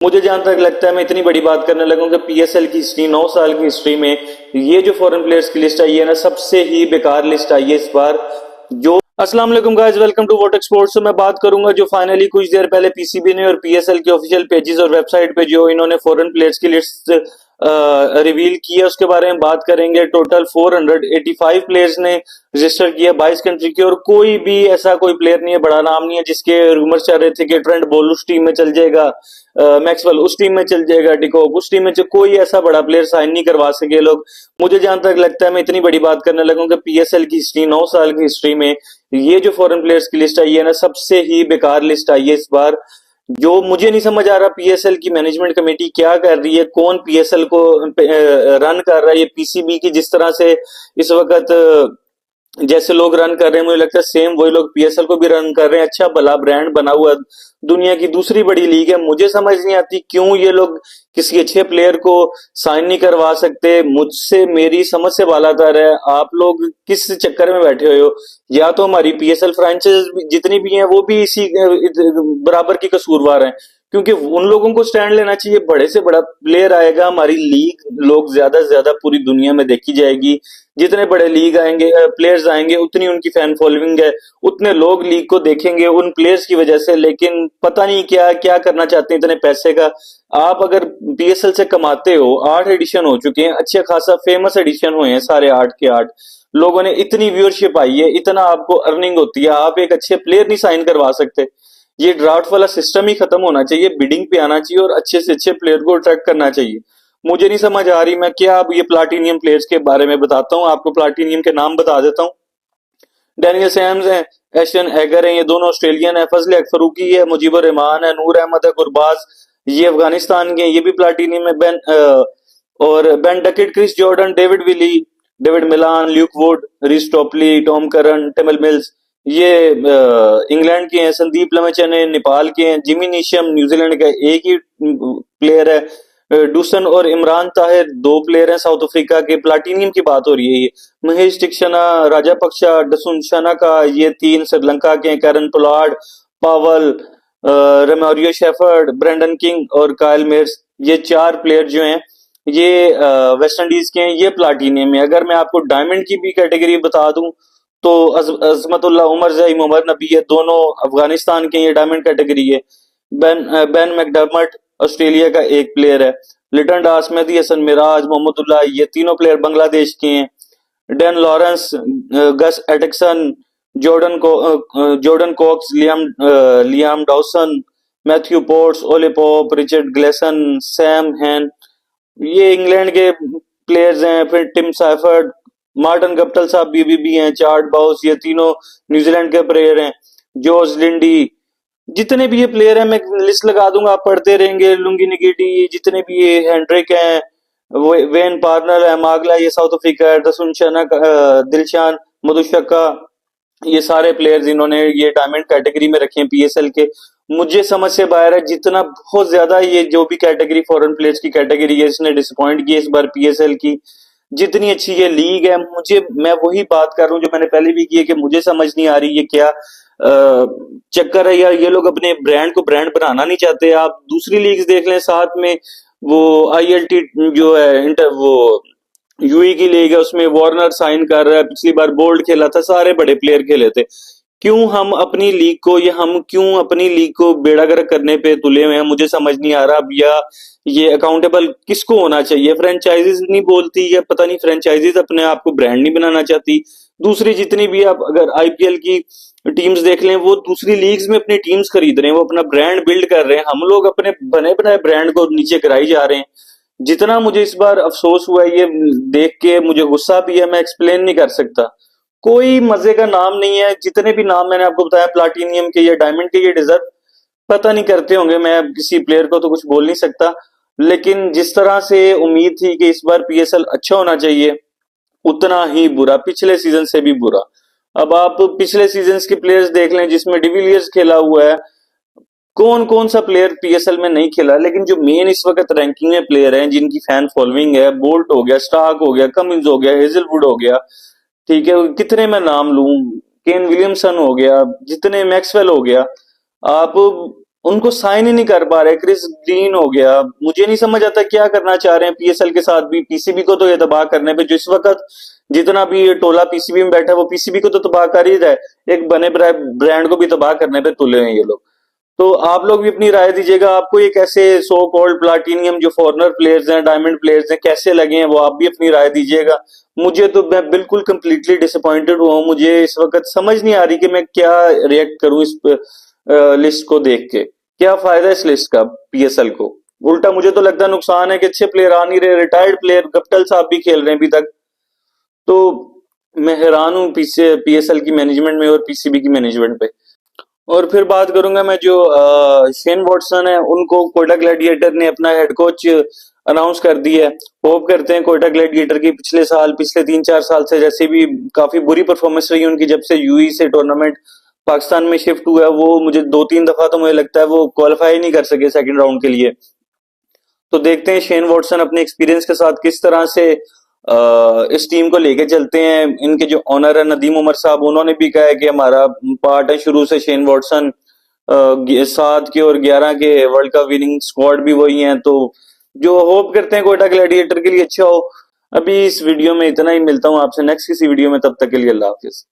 मुझे जहां तक लगता है मैं इतनी बड़ी बात करने लगा हूं कि पीएसएल की हिस्ट्री 9 साल की हिस्ट्री में ये जो फॉरेन प्लेयर्स की लिस्ट आई है ना, सबसे ही बेकार लिस्ट आई है इस बार। जो अस्सलाम वालेकुम गाइस, वेलकम टू वोटेक स्पोर्ट्स। तो मैं बात करूंगा जो फाइनली कुछ देर पहले पीसीबी ने और पीएसएल के ऑफिशियल पेजेस और वेबसाइट पे जो इन्होंने फॉरेन प्लेयर्स की लिस्ट रिवील की है, उसके बारे में बात करेंगे। टोटल 485 प्लेयर्स ने रजिस्टर किया 22 कंट्री के, और कोई भी ऐसा कोई प्लेयर नहीं है, बड़ा नाम नहीं है जिसके रूमर्स चल रहे थे कि ट्रेंट बोल्ट उस टीम में चल जाएगा, मैक्सवेल उस टीम में चल जाएगा, डिकॉक उस टीम में कोई ऐसा बड़ा प्लेयर साइन नहीं करवा सके लोग। मुझे जहां तक लगता है मैं इतनी बड़ी बात करने लगा हूं कि पीएसएल की हिस्ट्री 9 साल की हिस्ट्री में ये जो फॉरेन प्लेयर्स की लिस्ट आई है ना, सबसे ही बेकार लिस्ट आई है इस बार। जो मुझे नहीं समझ आ रहा पीएसएल की मैनेजमेंट कमेटी क्या कर रही है, कौन पीएसएल को रन कर रहा है। ये पीसीबी की जिस तरह से इस वक्त जैसे लोग रन कर रहे हैं, मुझे लगता है सेम वही लोग पीएसएल को भी रन कर रहे हैं। अच्छा भला ब्रांड बना हुआ, दुनिया की दूसरी बड़ी लीग है। मुझे समझ नहीं आती क्यों ये लोग किसी अच्छे प्लेयर को साइन नहीं करवा सकते। मुझसे मेरी समझ से बालातर है, आप लोग किस चक्कर में बैठे हुए हो। या तो हमारी पीएसएल फ्रेंचाइज जितनी भी हैं वो भी इसी बराबर की कसूरवार हैं, क्योंकि उन लोगों को स्टैंड लेना चाहिए। बड़े से बड़ा प्लेयर आएगा, हमारी लीग लोग ज्यादा से ज्यादा पूरी दुनिया में देखी जाएगी। जितने बड़े लीग आएंगे, प्लेयर्स आएंगे, उतनी उनकी फैन फॉलोइंग है, उतने लोग लीग को देखेंगे उन प्लेयर्स की वजह से। लेकिन पता नहीं क्या क्या करना चाहते हैं इतने पैसे का। आप अगर पीएसएल से कमाते हो, 8 एडिशन हो चुके हैं, अच्छे खासा फेमस एडिशन हुए हैं, सारे 8 के 8 लोगों ने इतनी व्यूअरशिप आई है, इतना आपको अर्निंग होती है, आप एक अच्छे प्लेयर नहीं साइन करवा सकते। ये ड्राफ्ट वाला सिस्टम ही खत्म होना चाहिए, बिडिंग पे आना चाहिए और अच्छे से अच्छे प्लेयर को अट्रैक्ट करना चाहिए। मुझे नहीं समझ आ रही मैं क्या। अब ये प्लाटिनियम प्लेयर्स के बारे में बताता हूँ आपको, प्लाटिनियम के नाम बता देता हूँ। डैनियल सैम्स है, एशन एगर है, ये दोनों ऑस्ट्रेलियन है। फजल हक फरूकी है, मुजीबुर रहमान है, नूर अहमद है, गुरबाज ये अफगानिस्तान के, ये भी प्लाटिनियम है। और Ben Duckett, Chris Jordan, David Willey, David Malan, Luke Wood, Reece Topley, Tom Curran, Tymal Mills ये इंग्लैंड के हैं। संदीप लमेचन है, नेपाल के हैं। जिमी नीशम न्यूजीलैंड का एक ही प्लेयर है। डूसन और इमरान ताहिर 2 प्लेयर हैं साउथ अफ्रीका के। प्लाटिनियम की बात हो रही है। ये महेश टिक्शना, राजा पक्षा, डसुन शनाका ये 3 श्रीलंका के हैं। कैरन पोलार्ड, पावल, रेमोरियो शेफर्ड, ब्रेंडन किंग और कायल मेयर्स ये 4 प्लेयर जो हैं ये वेस्ट इंडीज के हैं। ये प्लाटिनियम है। अगर मैं आपको डायमंड की भी कैटेगरी बता दूं तो अजमतुल्लाह उमर जई, मोहम्मद नबी ये दोनों अफगानिस्तान के, ये डायमंड कैटेगरी है। बेन मैकडर्मट ऑस्ट्रेलिया का एक प्लेयर है। लिटन दास, मेहदी हसन मिराज, मोहम्मदुल्लाह ये तीनों प्लेयर बांग्लादेश के हैं। Dan Lawrence, Gus Atkinson, Jordan Cox, Liam Dawson, Matthew Potts, Ollie Pope, Richard Gleeson, Sam Hain ये इंग्लैंड के प्लेयर्स हैं। फिर टिम साइफर्ड, मार्टिन गप्टल साहब बीबीबी हैं। चार्ट बाउस ये तीनों न्यूजीलैंड के प्लेयर हैं। जॉर्ज लिंडी, जितने भी ये प्लेयर हैं मैं लिस्ट लगा दूंगा, आप पढ़ते रहेंगे। लुंगी निगिटी, जितने भी ये हेंड्रिक हैं, वेन पार्नर है, मागला ये साउथ अफ्रीका है, दसुन शनक, दिलशान मधुशक्का ये सारे प्लेयर्स इन्होंने ये डायमंड कैटेगरी में रखे हैं पीएसएल के। मुझे समझ से बाहर है जितना बहुत ज्यादा ये जो भी कैटेगरी फॉरेन प्लेयर्स की कैटेगरी है, इसने डिसअपॉइंट किया इस बार पीएसएल की। जितनी अच्छी ये लीग है, मैं वही बात कर रहा हूँ जो मैंने पहले भी की है कि मुझे समझ नहीं आ रही ये क्या चक्कर है यार। ये लोग अपने ब्रांड को ब्रांड बनाना नहीं चाहते। आप दूसरी लीग्स देख लें, साथ में वो आईएलटी जो है इंटर वो यूई की लीग है, उसमें वार्नर साइन कर रहा है। पिछली बार बोल्ड खेला था, सारे बड़े प्लेयर खेले थे। क्यों हम अपनी लीग को, या हम क्यों अपनी लीग को बेड़ा गर्क करने पे तुले हुए हैं, मुझे समझ नहीं आ रहा। अब या ये अकाउंटेबल किसको होना चाहिए? फ्रेंचाइजीज नहीं बोलती, या पता नहीं फ्रेंचाइजीज अपने आप को ब्रांड नहीं बनाना चाहती। दूसरी जितनी भी आप अगर आईपीएल की टीम्स देख लें, वो दूसरी लीग्स में अपनी टीम्स खरीद रहे हैं, वो अपना ब्रांड बिल्ड कर रहे हैं। हम लोग अपने बने बनाए ब्रांड को नीचे गिराई जा रहे हैं। जितना मुझे इस बार अफसोस हुआ है ये देख के, मुझे गुस्सा भी है, मैं एक्सप्लेन नहीं कर सकता। कोई मजे का नाम नहीं है। जितने भी नाम मैंने आपको बताया प्लाटिनियम के या डायमंड के, ये डिजर्व पता नहीं करते होंगे। मैं किसी प्लेयर को तो कुछ बोल नहीं सकता, लेकिन जिस तरह से उम्मीद थी कि इस बार पीएसएल अच्छा होना चाहिए, उतना ही बुरा, पिछले सीजन से भी बुरा। अब आप पिछले सीजन के प्लेयर्स देख लें जिसमें डिविलियर्स खेला हुआ है, कौन कौन सा प्लेयर पीएसएल में नहीं खेला। लेकिन जो मेन इस वक्त रैंकिंग में प्लेयर हैं जिनकी फैन फॉलोइंग है, बोल्ट हो गया, स्टार्क हो गया, कमिंस हो गया, हेजलवुड हो गया, ठीक है, कितने मैं नाम लूं, केन विलियमसन हो गया, जितने मैक्सवेल हो गया, आप उनको साइन ही नहीं कर पा रहे। क्रिस ग्रीन हो गया, मुझे नहीं समझ आता क्या करना चाह रहे हैं पीएसएल के साथ भी। पीसीबी को तो ये तबाह करने पे, जो इस वक्त जितना भी ये टोला पीसीबी में बैठा है वो पीसीबी को तो तबाह कर ही रहा है, एक बने ब्रांड को भी तबाह करने पे तुले हैं ये लोग। तो आप लोग भी अपनी राय दीजिएगा, आपको ये कैसे सो कॉल्ड प्लाटिनियम जो फॉरनर प्लेयर्स हैं, डायमंड प्लेयर्स हैं, कैसे लगे हैं वो आप भी अपनी राय दीजिएगा। मुझे तो मैं बिल्कुल कंप्लीटली डिसअपॉइंटेड हुआ हूं। मुझे इस वक्त समझ नहीं आ रही कि मैं क्या रिएक्ट करूं इस लिस्ट को देख के। क्या फायदा इस लिस्ट का पीएसएल को? उल्टा मुझे तो लगता है नुकसान है कि अच्छे प्लेयर आ नहीं रहे, रिटायर्ड प्लेयर गप्टल साहब भी खेल रहे हैं अभी तक। तो मैं हैरान हूँ पीछे पीएसएल की मैनेजमेंट में और पीसीबी की मैनेजमेंट पे। और फिर बात करूंगा मैं जो शेन वॉटसन है, उनको कोयटा ग्लैडिएटर ने अपना हेड कोच अनाउंस कर दिया है। होप करते हैं कोयटा ग्लैडिएटर की पिछले 3-4 साल से जैसे भी काफी बुरी परफॉर्मेंस रही उनकी, जब से यूई से टूर्नामेंट पाकिस्तान में शिफ्ट हुआ है, वो मुझे 2-3 दफा तो मुझे लगता है वो क्वालिफाई नहीं कर सके सेकंड राउंड के लिए। तो देखते हैं शेन वॉटसन अपने एक्सपीरियंस के साथ किस तरह से इस टीम को लेके चलते हैं। इनके जो ऑनर है नदीम उमर साहब, उन्होंने भी कहा है कि हमारा पार्ट है शुरू से शेन वॉटसन। 7 के और 11 के वर्ल्ड कप विनिंग स्क्वाड भी वही हैं। तो जो होप करते हैं कोयटा ग्लैडिएटर के लिए अच्छा हो। अभी इस वीडियो में इतना ही, मिलता हूं आपसे नेक्स्ट किसी वीडियो में, तब तक के लिए अल्लाह हाफिज।